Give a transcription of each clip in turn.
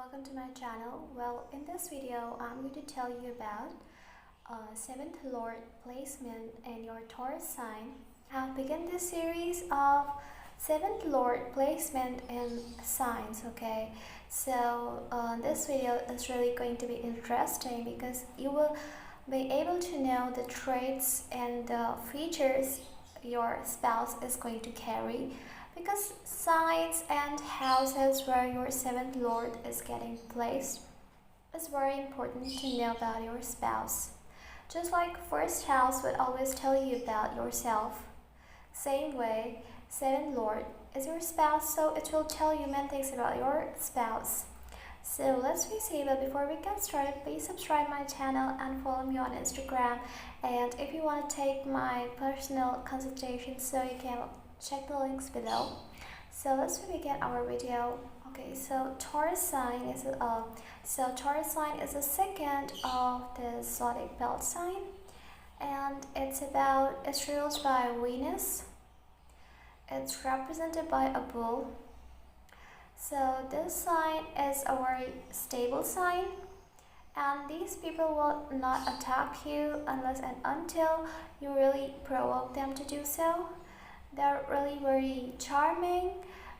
welcome to my channel. Well, in this video, I'm going to tell you about 7th Lord placement in your Taurus sign. I've begun this series of 7th Lord placement in signs, okay? So this video is really going to be interesting because you will be able to know the traits and the features your spouse is going to carry, because signs and houses where your 7th Lord is getting placed is very important to know about your spouse. Just like first house would always tell you about yourself, same way 7th Lord is your spouse, so it will tell you many things about your spouse. So let's see, but before we get started, please subscribe my channel and follow me on Instagram. And if you want to take my personal consultation, so you can check the links below. So let's begin our video. Okay, so Taurus sign is the second of the zodiac belt sign, and it's ruled by Venus. It's represented by a bull. So this sign is a very stable sign, and these people will not attack you unless and until you really provoke them to do so. They're really very charming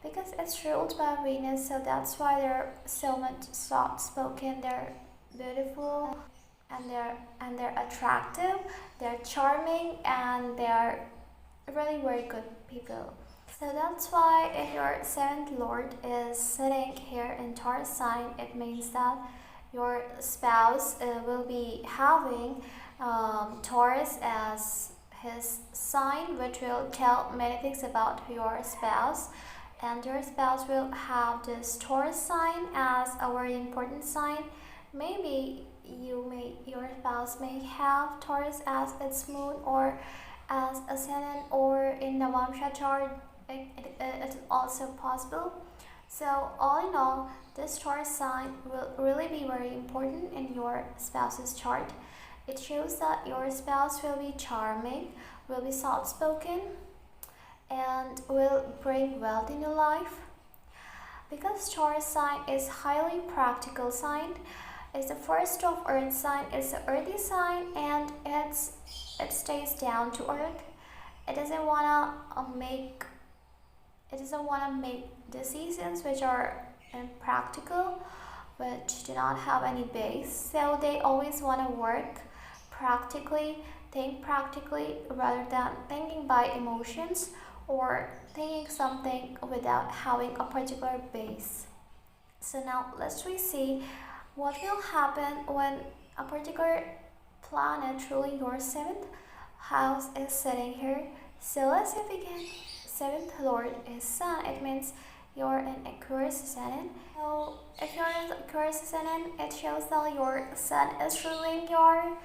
because it's ruled by Venus, so that's why they're so much soft-spoken. They're beautiful and they're attractive. They're charming and they're really very good people. So that's why if your 7th Lord is sitting here in Taurus sign, it means that your spouse will be having Taurus as his sign, which will tell many things about your spouse. And your spouse will have this Taurus sign as a very important sign. Maybe your spouse may have Taurus as its moon or as ascendant, or in Navamsha chart it's also possible. So all in all, this Taurus sign will really be very important in your spouse's chart. It shows that your spouse will be charming, will be soft-spoken, and will bring wealth in your life. Because Taurus sign is highly practical sign, it's the first of earth sign, it's the earthy sign, and it stays down to earth. It doesn't wanna make decisions which are impractical, which do not have any base. So they always want to work practically, think practically, rather than thinking by emotions or thinking something without having a particular base. So now let's see what will happen when a particular planet ruling your 7th house is sitting here. So let's begin. 7th Lord is Sun. It means you're an Aquarius ascendant. So if you're an Aquarius ascendant, it shows that your Sun is ruling your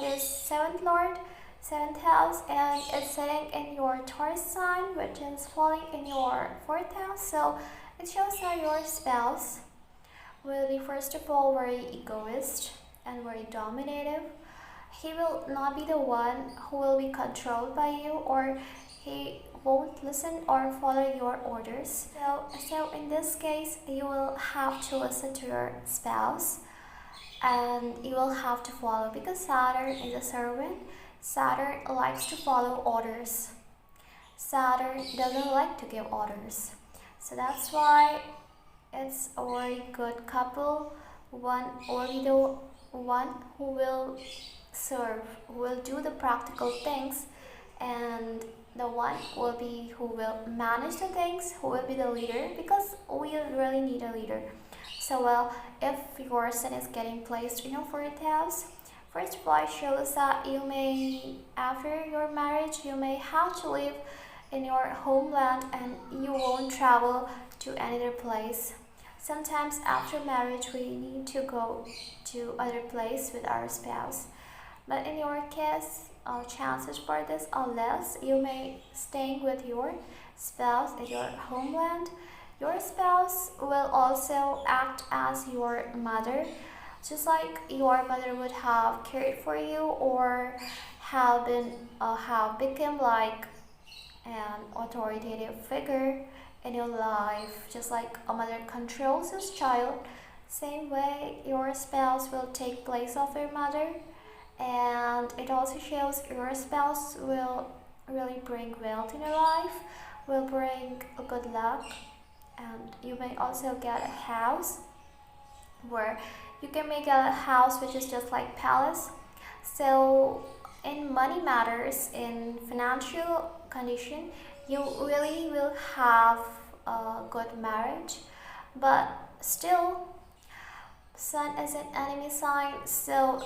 this 7th Lord, 7th house, and it's sitting in your Taurus sign, which is falling in your 4th house. So it shows that your spouse will be, first of all, very egoist and very dominative. He will not be the one who will be controlled by you, or he won't listen or follow your orders. So in this case, you will have to listen to your spouse, and you will have to follow, because Saturn is a servant. Saturn likes to follow orders. Saturn doesn't like to give orders. So that's why it's a very good couple. One will be the one who will serve, who will do the practical things, and the one will be who will manage the things, who will be the leader, because we really need a leader. So well, if your Sun is getting placed in your 4th house, first of all, it shows that you may, after your marriage, you may have to live in your homeland and you won't travel to another place. Sometimes after marriage, we need to go to other place with our spouse. But in your case, chances for this are less. You may stay with your spouse at your homeland. Your spouse will also act as your mother, just like your mother would have cared for you or have become like an authoritative figure in your life. Just like a mother controls his child, Same way, your spouse will take place of your mother, and it also shows your spouse will really bring wealth in your life, will bring a good luck, and you may also get a house where you can make a house which is just like palace. So in money matters, in financial condition, you really will have a good marriage. But still, sun is an enemy sign, so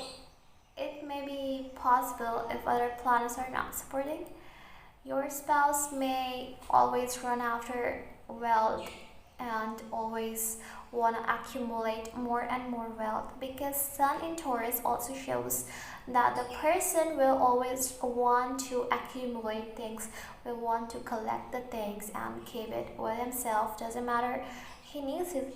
it may be possible if other planets are not supporting. Your spouse may always run after wealth and always want to accumulate more and more wealth, because Sun in Taurus also shows that the person will always want to accumulate things, will want to collect the things and keep it with himself. Doesn't matter he needs it,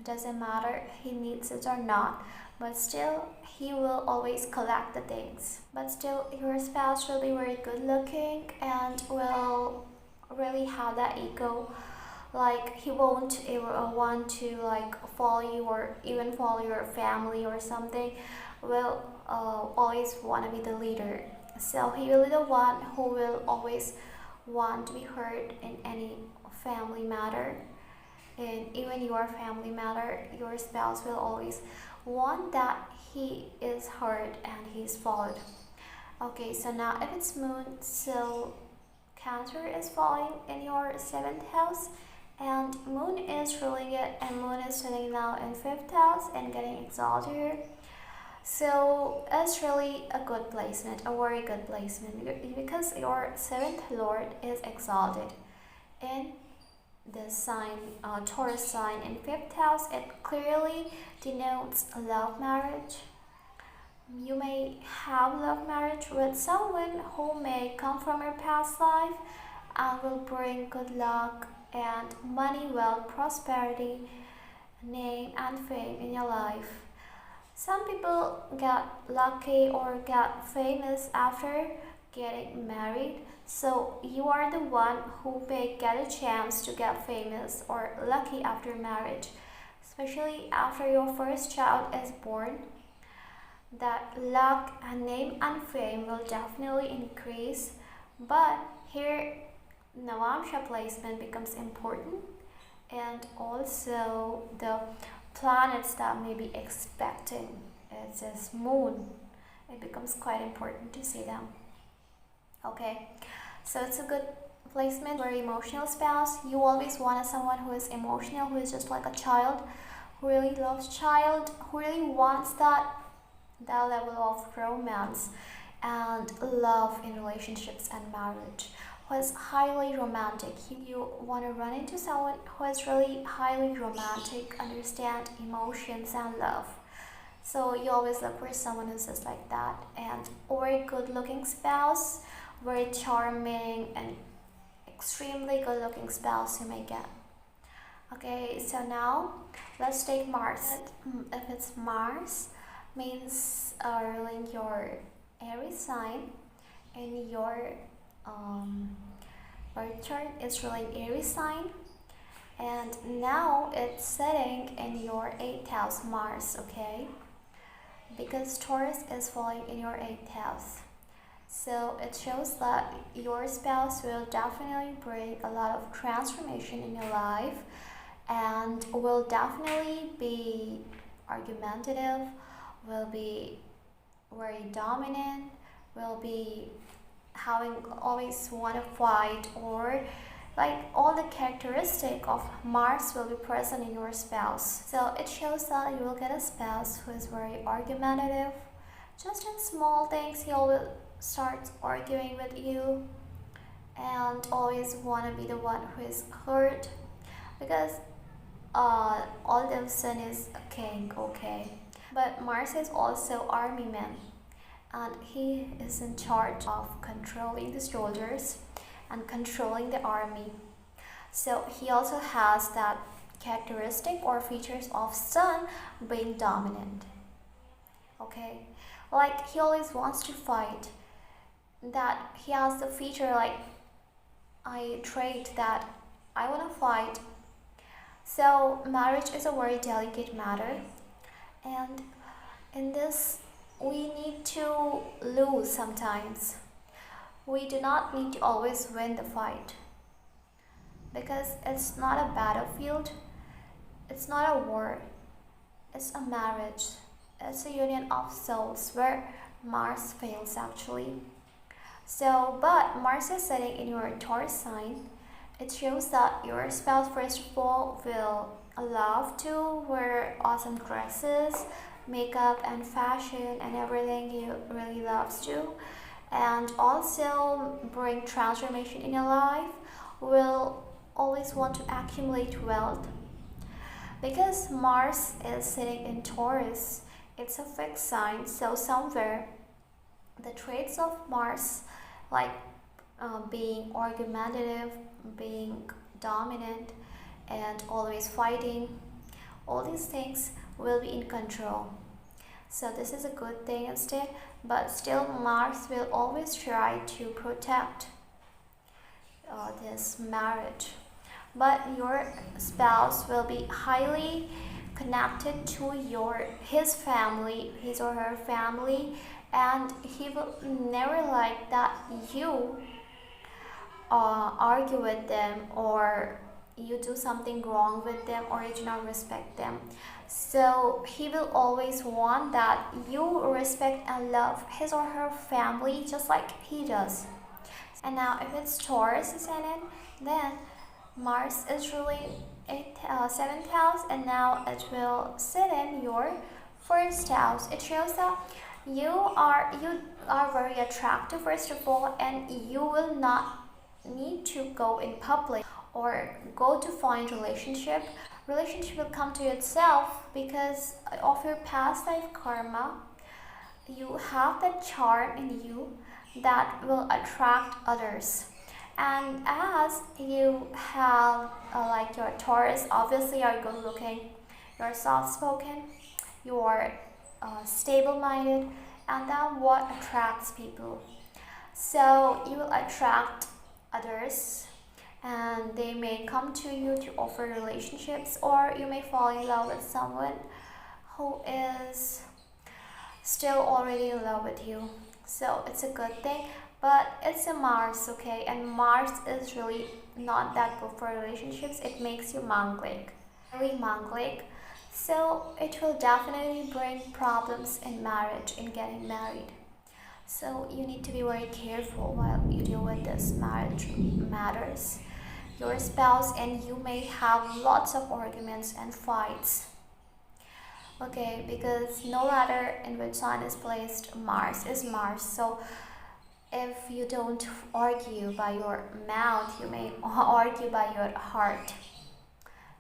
doesn't matter he needs it or not, but still he will always collect the things. But still, your spouse will be very good looking and will really have that ego. Like he won't ever want to like follow you or even follow your family or something. Will always want to be the leader. So he will be the one who will always want to be heard in any family matter. And even your family matter, your spouse will always want that he is heard and he's followed. Okay, so now if it's moon, so Cancer is falling in your 7th house, and moon is ruling it, and moon is sitting now in 5th house and getting exalted here. So it's really a good placement, a very good placement, because your 7th lord is exalted in the sign, Taurus sign in 5th house. It clearly denotes a love marriage. You may have love marriage with someone who may come from your past life and will bring good luck and money, wealth, prosperity, name and fame in your life. Some people get lucky or get famous after getting married. So you are the one who may get a chance to get famous or lucky after marriage, especially after your first child is born. That luck and name and fame will definitely increase. But here Navamsha placement becomes important, and also the planets that may be expecting, it's this moon, it becomes quite important to see them. Okay, so it's a good placement for emotional spouse. You always want someone who is emotional, who is just like a child, who really loves child, who really wants that level of romance and love in relationships and marriage, who is highly romantic. You want to run into someone who is really highly romantic, understand emotions and love. So you always look for someone who's just like that, and very good looking spouse, very charming and extremely good looking spouse you may get. Okay, so now let's take Mars. If it's Mars, means ruling your Aries sign, and your birth chart is ruling Aries sign, and now it's setting in your 8th house Mars. Okay, because Taurus is falling in your 8th house, so it shows that your spouse will definitely bring a lot of transformation in your life, and will definitely be argumentative, will be very dominant, will be having always want to fight, or like all the characteristic of Mars will be present in your spouse. So it shows that you will get a spouse who is very argumentative. Just in small things he always starts arguing with you, and always want to be the one who is heard, because all the sun is a king. Okay, but Mars is also army man, and he is in charge of controlling the soldiers and controlling the army. So he also has that characteristic or features of sun being dominant. Okay, like he always wants to fight, that he has the feature like I trait that I want to fight. So marriage is a very delicate matter, and in this we need to lose sometimes. We do not need to always win the fight, because it's not a battlefield, it's not a war, it's a marriage. It's a union of souls where Mars fails actually. So, but Mars is sitting in your Taurus sign. It shows that your spouse, first of all, will love to wear awesome dresses, makeup, and fashion, and everything he really loves to, and also bring transformation in your life. Will always want to accumulate wealth because Mars is sitting in Taurus. It's a fixed sign, so somewhere the traits of Mars, like being argumentative, being dominant, and always fighting, all these things will be in control. So this is a good thing instead, but still Mars will always try to protect this marriage. But your spouse will be highly connected to his family, his or her family, and he will never like that you argue with them, or you do something wrong with them, or you do not respect them. So he will always want that you respect and love his or her family just like he does. And now if it's Taurus ascendant, then Mars is ruling 7th house, and now it will sit in your first house. It shows that you are very attractive first of all, and you will not need to go in public or go to find relationship. Relationship will come to itself because of your past life karma. You have that charm in you that will attract others. And as you have like your Taurus, obviously you're good looking, you're soft spoken, you're stable minded, and that what attracts people. So you will attract others, and they may come to you to offer relationships, or you may fall in love with someone who is still already in love with you. So it's a good thing, but it's a Mars, okay, and Mars is really not that good for relationships. It makes you manglik, really manglik. So it will definitely bring problems in marriage, in getting married. So you need to be very careful while you deal with this marriage matters. Your spouse and you may have lots of arguments and fights. Okay, because no matter in which sign is placed, Mars is Mars. So if you don't argue by your mouth, you may argue by your heart.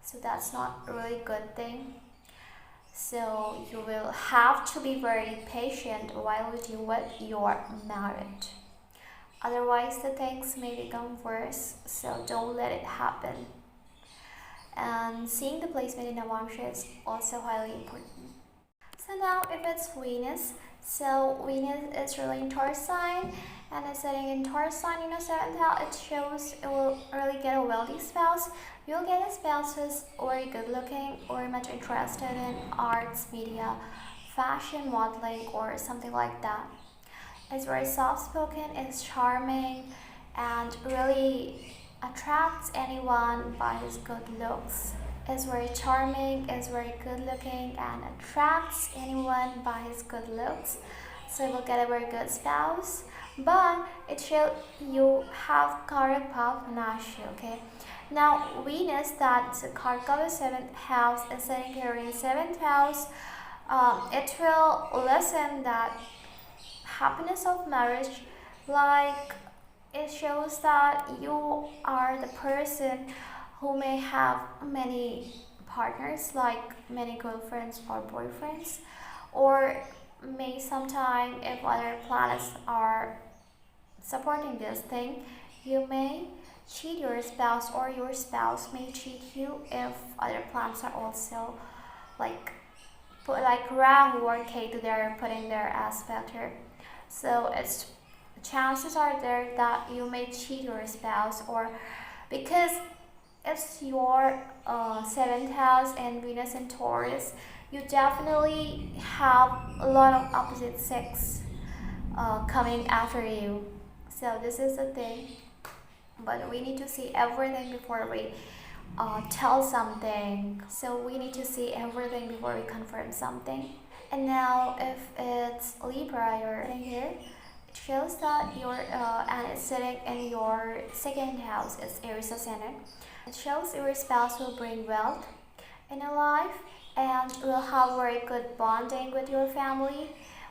So that's not a really good thing. So you will have to be very patient while you deal with your marriage. Otherwise, the things may become worse. So don't let it happen. And seeing the placement in Navamsha is also highly important. So now if it's Venus, so Venus is ruling Taurus sign, and it's sitting in Taurus sign in the 7th house. It shows it will really get a wealthy spouse. You'll get a spouse who's very good looking, or much interested in arts, media, fashion, modeling, or something like that. It's very soft spoken, it's charming, and really attracts anyone by his good looks. Is very charming, is very good looking, and attracts anyone by his good looks. So you will get a very good spouse. But it should you have Karaka Panashi, okay? Now Venus, that's Karka 7th house, is sitting here in 7th house. It will lessen that happiness of marriage, like it shows that you are the person who may have many partners, like many girlfriends or boyfriends, or may sometime if other planets are supporting this thing, you may cheat your spouse, or your spouse may cheat you if other planets are also like Rahu or Ketu, they're putting their aspect here. So it's chances are there that you may cheat your spouse, or because it's your 7th house and Venus in Taurus, you definitely have a lot of opposite sex coming after you. So this is the thing, but we need to see everything before we tell something. So we need to see everything before we confirm something. And now if it's Libra, you're sitting here, it shows that and it's sitting in your 2nd house. It's Aries ascendant. It shows your spouse will bring wealth in your life and will have very good bonding with your family,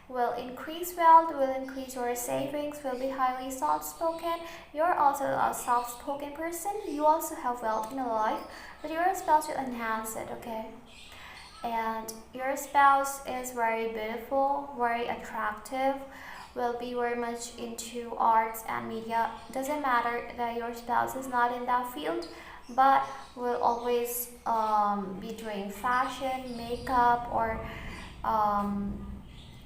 will increase wealth, will increase your savings, will be highly soft-spoken. You're also a soft-spoken person. You also have wealth in your life, but your spouse will enhance it, okay? And your spouse is very beautiful, very attractive, will be very much into arts and media. Doesn't matter that your spouse is not in that field, but will always be doing fashion, makeup, or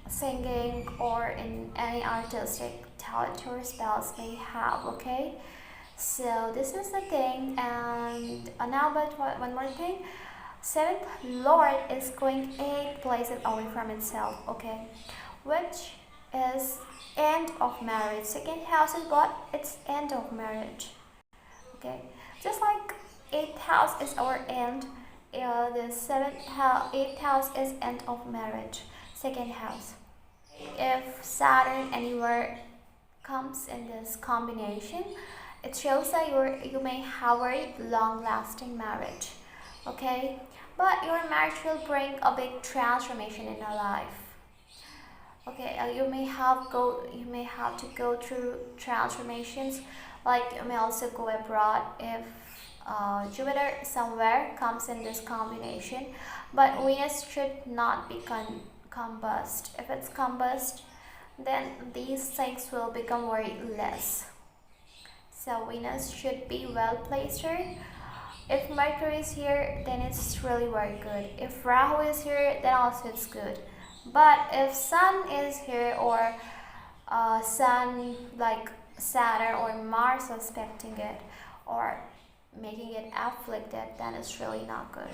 singing, or in any artistic talent your spouse may have, okay? So this is the thing. And now, but one more thing, 7th Lord is going 8 places away from itself, okay, which is end of marriage. 2nd house is what? It's end of marriage, okay? Just like 8th house is our end, the 8th house is end of marriage, 2nd house. If Saturn anywhere comes in this combination, it shows that you may have a long-lasting marriage, okay? But your marriage will bring a big transformation in your life. Okay, you may have to go through transformations, like you may also go abroad if Jupiter somewhere comes in this combination. But Venus should not be combust. If it's combust, then these things will become very less. So Venus should be well placed here. If Mercury is here, then it's really very good. If Rahu is here, then also it's good. But if Sun is here, or Sun like Saturn or Mars aspecting it, or making it afflicted, then it's really not good.